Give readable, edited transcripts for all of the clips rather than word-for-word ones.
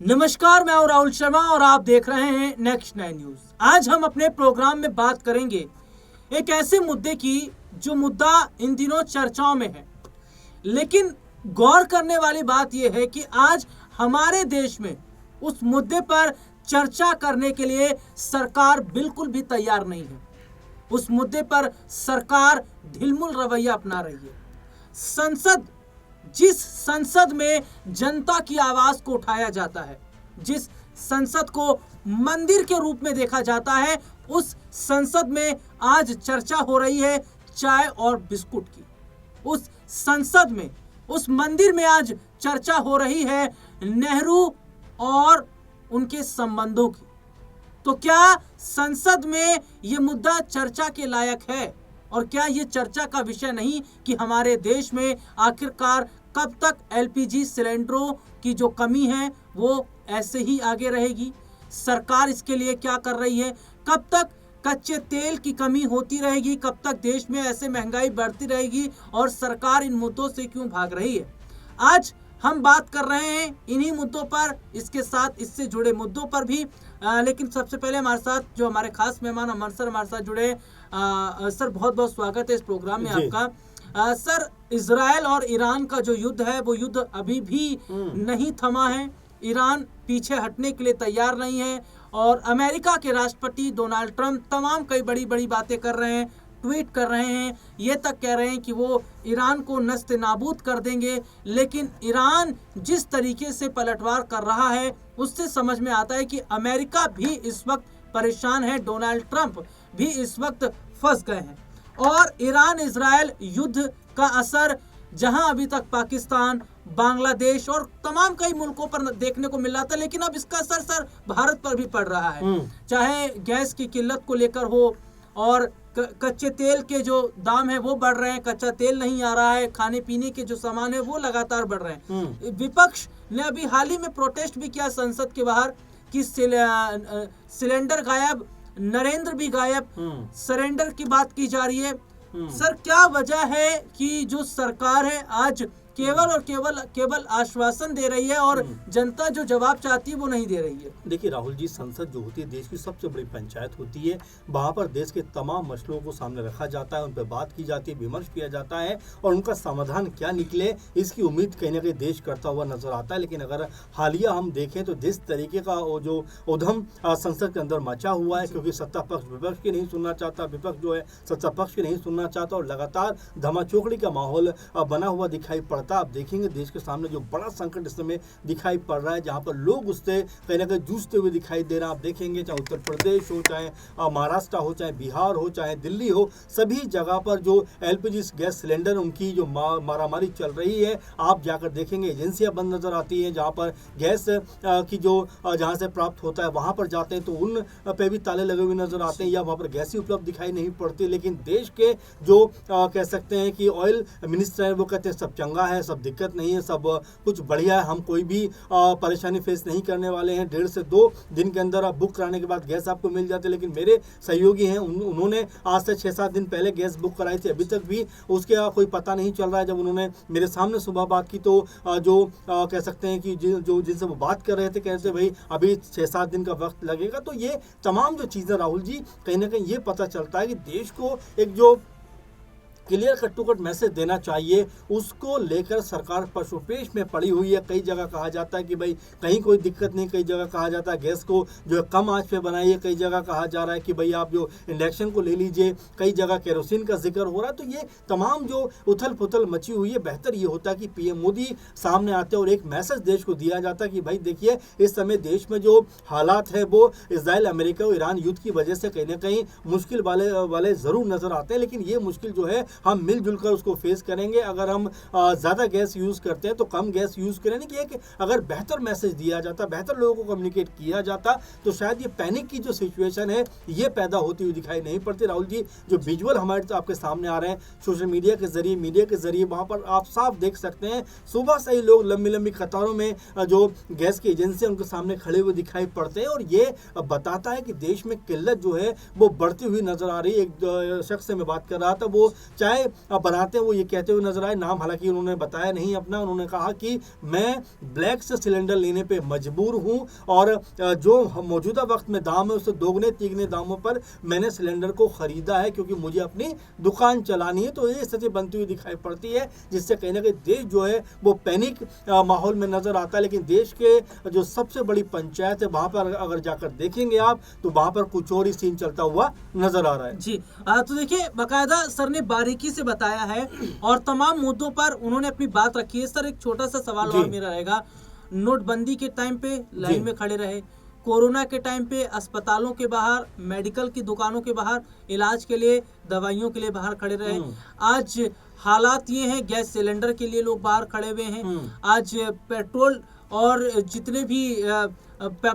नमस्कार, मैं हूं राहुल शर्मा और आप देख रहे हैं नेक्स्ट 9 न्यूज। आज हम अपने प्रोग्राम में बात करेंगे एक ऐसे मुद्दे की जो मुद्दा इन दिनों चर्चाओं में है, लेकिन गौर करने वाली बात यह है कि आज हमारे देश में उस मुद्दे पर चर्चा करने के लिए सरकार बिल्कुल भी तैयार नहीं है। उस मुद्दे पर सरकार ढिलमुल रवैया अपना रही है। जिस संसद में जनता की आवाज को उठाया जाता है, जिस संसद को मंदिर के रूप में देखा जाता है, उस संसद में आज चर्चा हो रही है चाय और बिस्कुट की। उस संसद में, उस मंदिर में आज चर्चा हो रही है नेहरू और उनके संबंधों की। तो क्या संसद में ये मुद्दा चर्चा के लायक है? और क्या ये चर्चा का विषय नहीं कि हमारे देश में आखिरकार कब तक एलपीजी सिलेंडरों की जो कमी है वो ऐसे ही आगे रहेगी? सरकार इसके लिए क्या कर रही है? कब तक कच्चे तेल की कमी होती रहेगी? कब तक देश में ऐसे महंगाई बढ़ती रहेगी? और सरकार इन मुद्दों से क्यों भाग रही है? आज हम बात कर रहे हैं इन्हीं मुद्दों पर, इसके साथ इससे जुड़े मुद्दों पर भी। लेकिन सबसे पहले हमारे साथ जो हमारे खास मेहमान अमर सर हमारे साथ जुड़े। सर, बहुत बहुत स्वागत है इस प्रोग्राम में आपका। सर, इजराइल और ईरान का जो युद्ध है वो युद्ध अभी भी नहीं थमा है। ईरान पीछे हटने के लिए तैयार नहीं है और अमेरिका के राष्ट्रपति डोनाल्ड ट्रंप तमाम कई बड़ी बड़ी बातें कर रहे हैं, ट्वीट कर रहे हैं, ये तक कह रहे हैं कि वो ईरान को नस्ते नाबूद कर देंगे। लेकिन ईरान जिस तरीके से पलटवार कर रहा है उससे समझ में आता है कि अमेरिका भी इस वक्त परेशान है, डोनाल्ड ट्रंप भी इस वक्त फंस गए हैं। और ईरान इजराइल युद्ध का असर जहां अभी तक पाकिस्तान, बांग्लादेश और तमाम कई मुल्कों पर देखने को मिल रहा था, लेकिन अब इसका असर सर भारत पर भी पड़ रहा है। चाहे गैस की किल्लत को लेकर हो और कच्चे तेल के जो दाम है वो बढ़ रहे हैं, कच्चा तेल नहीं आ रहा है, खाने पीने के जो सामान है वो लगातार बढ़ रहे हैं। विपक्ष ने अभी हाल ही में प्रोटेस्ट भी किया संसद के बाहर कि सिलेंडर गायब, नरेंद्र भी गायब, सरेंडर की बात की जा रही है। सर, क्या वजह है कि जो सरकार है आज केवल और केवल आश्वासन दे रही है और जनता जो जवाब चाहती है वो नहीं दे रही है? देखिए राहुल जी, संसद जो होती है देश की सबसे बड़ी पंचायत होती है। वहाँ पर देश के तमाम मसलों को सामने रखा जाता है, उन पर बात की जाती है, विमर्श किया जाता है और उनका समाधान क्या निकले इसकी उम्मीद कहीं ना कहीं देश करता हुआ नजर आता है। लेकिन अगर हालिया हम देखें तो जिस तरीके का वो जो उधम संसद के अंदर मचा हुआ है, क्योंकि सत्ता पक्ष विपक्ष की नहीं सुनना चाहता, विपक्ष जो है सत्ता पक्ष की नहीं सुनना चाहता और लगातार धमाचौकड़ी का माहौल बना हुआ दिखाई पड़ता। आप देखेंगे देश के सामने जो बड़ा संकट इस समय दिखाई पड़ रहा है, जहां पर लोग उससे कहीं ना कहीं जूझते हुए दिखाई दे रहा है। आप देखेंगे चाहे उत्तर प्रदेश हो, चाहे महाराष्ट्र हो, चाहे बिहार हो, चाहे दिल्ली हो, सभी जगह पर जो एलपीजी गैस सिलेंडर उनकी जो मारामारी चल रही है। आप जाकर देखेंगे एजेंसियां बंद नजर आती हैं, जहां पर गैस की जो जहां से प्राप्त होता है वहां पर जाते हैं तो उन पे भी ताले लगे हुए नजर आते हैं या वहां पर गैस ही उपलब्ध दिखाई नहीं पड़ती। लेकिन देश के जो कह सकते हैं कि ऑयल मिनिस्टर है वो कहते हैं सब चंगा है, सब दिक्कत नहीं है, सब कुछ बढ़िया है, हम कोई भी परेशानी फेस नहीं करने वाले हैं। 1.5 से 2 दिन के अंदर आप बुक कराने के बाद गैस आपको मिल जाती है। लेकिन मेरे सहयोगी हैं उन्होंने आज से 6-7 दिन पहले गैस बुक कराई थी, अभी तक भी उसके कोई पता नहीं चल रहा है। जब उन्होंने मेरे सामने सुबह बात की तो जो कह सकते हैं कि जो जिनसे वो बात कर रहे थे कह रहे थे भाई अभी 6-7 दिन का वक्त लगेगा। तो ये तमाम जो चीज़ें राहुल जी, कहीं ना कहीं ये पता चलता है कि देश को एक जो clear cut to cut message देना चाहिए उसको लेकर सरकार पशुपेश में पड़ी हुई है। कई जगह कहा जाता है कि भाई कहीं कोई दिक्कत नहीं, कई जगह कहा जाता है गैस को जो है कम आंच पे बनाइए, कई जगह कहा जा रहा है कि भाई आप जो इंडक्शन को ले लीजिए, कई जगह केरोसिन का जिक्र हो रहा है। तो ये तमाम जो उथल पुथल मची हुई है, बेहतर ये होता है कि पीएम मोदी सामने आते हैं और एक मैसेज देश को दिया जाता है कि भाई देखिए इस समय देश में जो हालात है वो इजराइल, अमेरिका और ईरान युद्ध की वजह से कहीं ना कहीं मुश्किल वाले ज़रूर नजर आते हैं, लेकिन ये मुश्किल जो है हम मिलजुल कर उसको फेस करेंगे। अगर हम ज़्यादा गैस यूज़ करते हैं तो कम गैस यूज़ करें। कि एक अगर बेहतर मैसेज दिया जाता, बेहतर लोगों को कम्युनिकेट किया जाता तो शायद ये पैनिक की जो सिचुएशन है ये पैदा होती हुई दिखाई नहीं पड़ती। राहुल जी, जो विजुअल हमारे आपके सामने आ रहे हैं सोशल मीडिया के जरिए वहाँ पर आप साफ देख सकते हैं सुबह से ही लोग लंबी लंबी कतारों में जो गैस की एजेंसी उनके सामने खड़े हुए दिखाई पड़ते हैं और ये बताता है कि देश में किल्लत जो है वो बढ़ती हुई नजर आ रही है। एक शख्स से मैं बात कर रहा था, वो चाहे चाय बनाते हैं वो ये कहते हुए नजर आए, नाम हालांकि उन्होंने बताया नहीं अपना। उन्होंने कहा कि मैं ब्लैक से सिलेंडर लेने पे मजबूर हूं और जो मौजूदा वक्त में दाम है उससे दोगुने तिगने दामों पर मैंने सिलेंडर को खरीदा है क्योंकि मुझे अपनी दुकान चलानी है। तो ये स्थिति बनती हुई दिखाई पड़ती है जिससे कहीं ना कहीं देश जो है वो पैनिक माहौल में नजर आता है। लेकिन देश के जो सबसे बड़ी पंचायत है वहां पर अगर जाकर देखेंगे आप तो वहां पर कुछ और ही सीन चलता हुआ नजर आ रहा है। जी तो देखिए बाकायदा सर ने बारीकी से बताया है और तमाम मुद्दों पर उन्होंने अपनी बात रखी है। सर एक छोटा सा सवाल और मेरा रहेगा, नोटबंदी के टाइम पे लाइन में खड़े रहे, कोरोना के टाइम पे अस्पतालों के बाहर, मेडिकल की दुकानों के बाहर इलाज के लिए, दवाइयों के लिए बाहर खड़े रहे। आज हालात ये हैं, गैस सिलेंडर के लिए लोग बाहर खड़े हुए हैं। आज पेट्रोल और जितने भी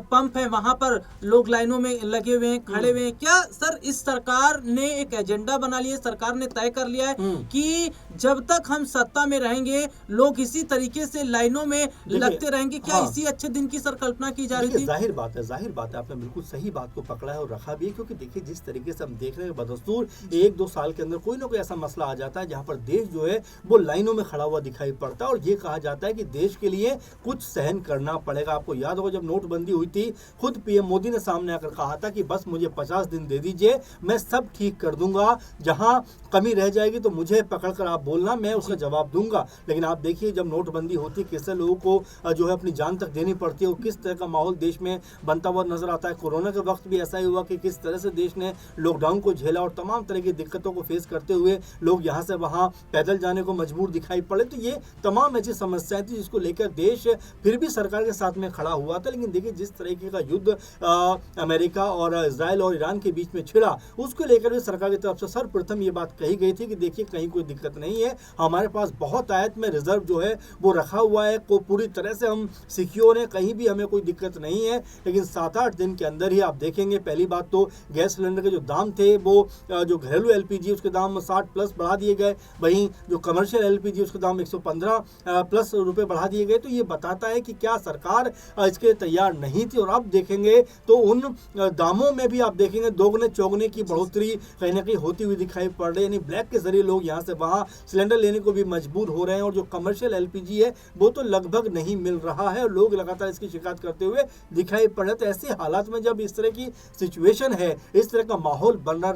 पंप है वहां पर लोग लाइनों में लगे हुए हैं, खड़े हुए हैं। क्या सर इस सरकार ने एक एजेंडा बना लिया, सरकार ने तय कर लिया है कि जब तक हम सत्ता में रहेंगे लोग इसी तरीके से लाइनों में लगते रहेंगे? क्या इसी अच्छे दिन की सर कल्पना की जा रही थी? जाहिर बात है, आपने बिल्कुल सही बात को पकड़ा है और रखा भी है। क्योंकि देखिए जिस तरीके से हम देख रहे हैं बदस्तूर 1-2 साल के अंदर कोई ना कोई ऐसा मसला आ जाता है जहां पर देश जो है वो लाइनों में खड़ा हुआ दिखाई पड़ता है और ये कहा जाता है कि देश के लिए कुछ सहन करना पड़ेगा। आपको याद होगा जब नोटबंदी हुई थी, खुद पीएम मोदी ने सामने आकर कहा था कि बस मुझे 50 दिन दे दीजिए, मैं सब ठीक कर दूंगा, जहां कमी रह जाएगी तो मुझे पकड़कर आप बोलना, मैं उसका जवाब दूंगा। लेकिन आप देखिए जब नोटबंदी होती है कैसे लोगों को जो है अपनी जान तक देनी पड़ती है और किस तरह का माहौल देश में बनता हुआ नजर आता है। कोरोना के वक्त भी ऐसा ही हुआ कि किस तरह से देश ने लॉकडाउन को झेला और तमाम तरह की दिक्कतों को फेस करते हुए लोग यहाँ से वहाँ पैदल जाने को मजबूर दिखाई पड़े। तो ये तमाम ऐसी समस्याएं थी जिसको लेकर देश फिर भी सरकार के साथ में खड़ा हुआ था। लेकिन देखिए जिस तरीके का युद्ध अमेरिका और इजराइल और ईरान के बीच में छिड़ा, उसको लेकर भी सरकार की तरफ से सर्वप्रथम ये बात कही गई थी कि देखिए कहीं कोई दिक्कत नहीं है, हमारे पास बहुत आयत में रिजर्व जो है वो रखा हुआ है, को पूरी तरह से हम सिक्योर है, कहीं भी हमें कोई दिक्कत नहीं है। लेकिन 7-8 दिन के अंदर ही आप देखेंगे, पहली बात तो गैस सिलेंडर के जो दाम थे वो जो घरेलू एलपीजी उसके दाम 60+ बढ़ा दिए गए, वहीं जो कमर्शियल एलपीजी उसके दाम 115+ रुपए बढ़ा दिए गए। तो ये बताता है कि क्या सरकार इसके तैयार नहीं थी। और अब देखेंगे तो उन दामों में भी आप देखेंगे दोगुने चौगुने की बढ़ोतरी कहीं ना कहीं होती हुई दिखाई पड़ रही है। यानी ब्लैक के जरिए लोग यहाँ से वहाँ सिलेंडर लेने को भी मजबूर हो रहे हैं और जो कमर्शियल एलपीजी है वो तो लगभग नहीं मिल रहा है और लोग लगातार इसकी शिकायत करते हुए दिखाई पड़ रहे। तो ऐसे हालात में जब इस तरह की सिचुएशन है, इस तरह का माहौल बन रहा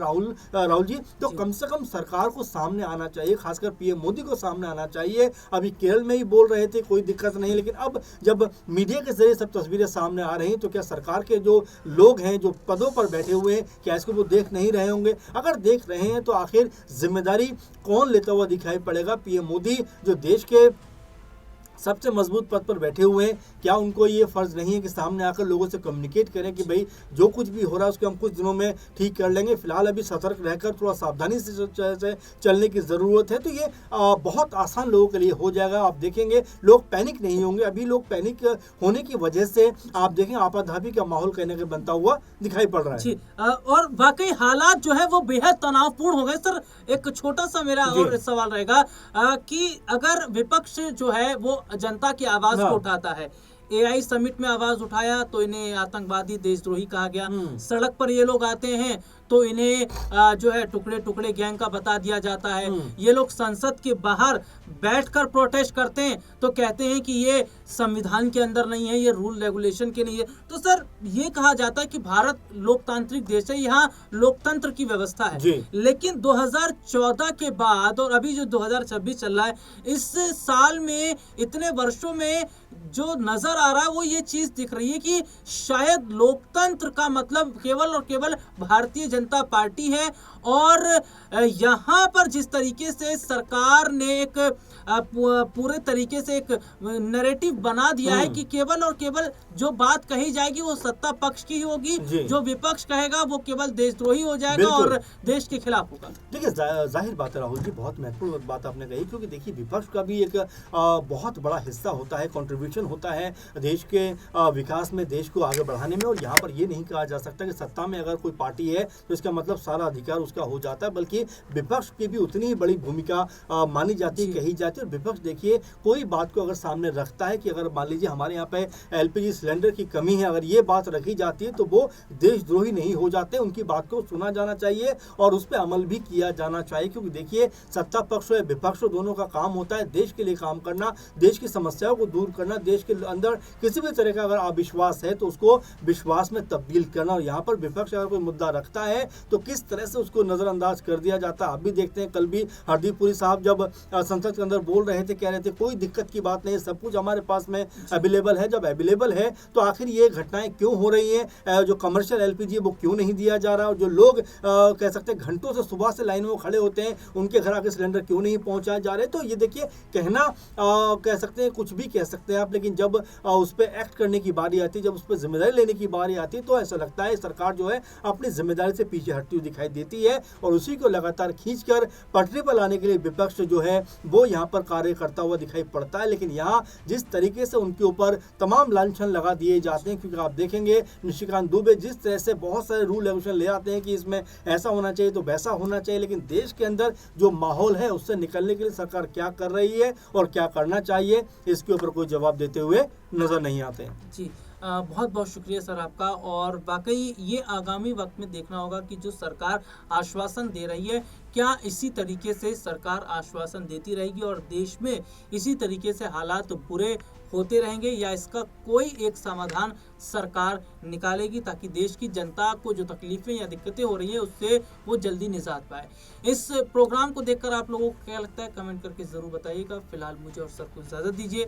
राहुल जी, तो कम से कम सरकार को सामने आना चाहिए, खासकर पीएम मोदी को सामने आना चाहिए। अभी केरल में ही बोल रहे थे कोई दिक्कत नहीं, लेकिन अब जब मीडिया के जरिए सब तस्वीरें सामने आ रही हैं तो क्या सरकार के जो लोग हैं जो पदों पर बैठे हुए हैं क्या इसको वो देख नहीं रहे होंगे? अगर देख रहे हैं तो आखिर जिम्मेदारी कौन लेता हुआ दिखाई पड़ेगा? पीएम मोदी जो देश के सबसे मजबूत पद पर बैठे हुए हैं, क्या उनको ये फर्ज नहीं है कि सामने आकर लोगों से कम्युनिकेट करें कि भाई जो कुछ भी हो रहा है उसको हम कुछ दिनों में ठीक कर लेंगे, फिलहाल अभी सतर्क रहकर थोड़ा सावधानी से चलने की ज़रूरत है। तो ये बहुत आसान लोगों के लिए हो जाएगा। आप देखेंगे लोग पैनिक नहीं होंगे। अभी लोग पैनिक होने की वजह से आप देखें आपाधापी का माहौल कहने के बनता हुआ दिखाई पड़ रहा है। जी और वाकई हालात जो है वो बेहद तनावपूर्ण हो गए। सर एक छोटा सा मेरा और सवाल रहेगा कि अगर विपक्ष जो है वो जनता की आवाज को उठाता है, एआई समिट में आवाज उठाया तो इन्हें आतंकवादी देशद्रोही कहा गया, सड़क पर ये लोग आते हैं तो इन्हें जो है टुकड़े टुकड़े गैंग का बता दिया जाता है, ये लोग संसद के बाहर बैठकर प्रोटेस्ट करते हैं तो कहते हैं कि ये संविधान के अंदर नहीं है, ये रूल रेगुलेशन के नहीं है। तो सर ये कहा जाता है कि भारत लोकतांत्रिक देश है, यहाँ लोकतंत्र की व्यवस्था है। लेकिन 2014 के बाद और अभी जो 2026 चल रहा है, इस साल में इतने वर्षों में जो नजर आ रहा है वो ये चीज दिख रही है कि शायद लोकतंत्र का मतलब केवल और केवल भारतीय जनता पार्टी है। और यहाँ पर जिस तरीके से सरकार ने एक पूरे तरीके से एक नैरेटिव बना दिया है कि केवल और केवल जो बात कही जाएगी वो सत्ता पक्ष की ही होगी, जो विपक्ष कहेगा वो केवल देशद्रोही हो जाएगा और देश के खिलाफ होगा। देखिए जाहिर बात है राहुल जी, बहुत महत्वपूर्ण बात आपने कही, क्योंकि देखिए विपक्ष का भी एक बहुत बड़ा हिस्सा होता है, कंट्रीब्यूशन होता है देश के विकास में, देश को आगे बढ़ाने में। और यहाँ पर ये नहीं कहा जा सकता कि सत्ता में अगर कोई पार्टी है तो इसका मतलब सारा अधिकार उसका हो जाता है, बल्कि विपक्ष की भी उतनी ही बड़ी भूमिका मानी जाती है, कही कही जाती है। और विपक्ष देखिए कोई बात को अगर सामने रखता है कि अगर मान लीजिए हमारे यहाँ पे एलपीजी सिलेंडर की कमी है, अगर ये बात रखी जाती है तो वो देशद्रोही नहीं हो जाते, उनकी बात को सुना जाना चाहिए और उस पर अमल भी किया जाना चाहिए। क्योंकि देखिए सत्ता पक्ष हो या विपक्ष हो, दोनों का काम होता है देश के लिए काम करना, देश की समस्याओं को दूर करना, देश के अंदर किसी भी तरह का अगर अविश्वास है तो उसको विश्वास में तब्दील करना। और यहाँ पर विपक्ष अगर कोई मुद्दा रखता है तो किस तरह से उसको नजरअंदाज कर दिया जाता है। आप भी देखते हैं, कल भी हरदीप पुरी साहब जब संसद के अंदर बोल रहे थे, कह रहे थे कोई दिक्कत की बात नहीं, सब कुछ हमारे पास में अवेलेबल है। जब अवेलेबल है तो आखिर ये घटनाएं क्यों हो रही हैं? जो कमर्शियल एलपीजी वो क्यों नहीं दिया जा रहा? और जो लोग कह सकते हैं घंटों से सुबह से लाइन में खड़े होते हैं, उनके घर आके सिलेंडर क्यों नहीं पहुंचाए जा रहे? तो ये देखिए कहना कह सकते हैं, कुछ भी कह सकते हैं आप, लेकिन जब उस पर एक्ट करने की बारी आती है, जब उस पर जिम्मेदारी लेने की बारी आती है तो ऐसा लगता है सरकार जो है अपनी जिम्मेदारी से पीछे हटती हुई दिखाई देती है और उसी को लगातार खींचकर पटरी पर लाने के लिए विपक्ष जो है वो यहाँ पर कार्य करता हुआ दिखाई पड़ता है। लेकिन यहाँ जिस तरीके से उनके ऊपर तमाम लांछन लगा दिए जाते हैं, क्योंकि आप देखेंगे निशिकांत दुबे जिस तरह से बहुत सारे रूल रेगुलेशन ले आते हैं कि इसमें ऐसा होना चाहिए तो वैसा होना चाहिए, लेकिन देश के अंदर जो माहौल है उससे निकलने के लिए सरकार क्या कर रही है और क्या करना चाहिए, इसके ऊपर कोई जवाब देते हुए नजर नहीं आते। जी बहुत बहुत शुक्रिया सर आपका। और वाकई ये आगामी वक्त में देखना होगा कि जो सरकार आश्वासन दे रही है, क्या इसी तरीके से सरकार आश्वासन देती रहेगी और देश में इसी तरीके से हालात बुरे होते रहेंगे, या इसका कोई एक समाधान सरकार निकालेगी ताकि देश की जनता को जो तकलीफें या दिक्कतें हो रही है उससे वो जल्दी निजात पाए। इस प्रोग्राम को देखकर आप लोगों को क्या लगता है कमेंट करके ज़रूर बताइएगा। फिलहाल मुझे और सर को इजाज़त दीजिए।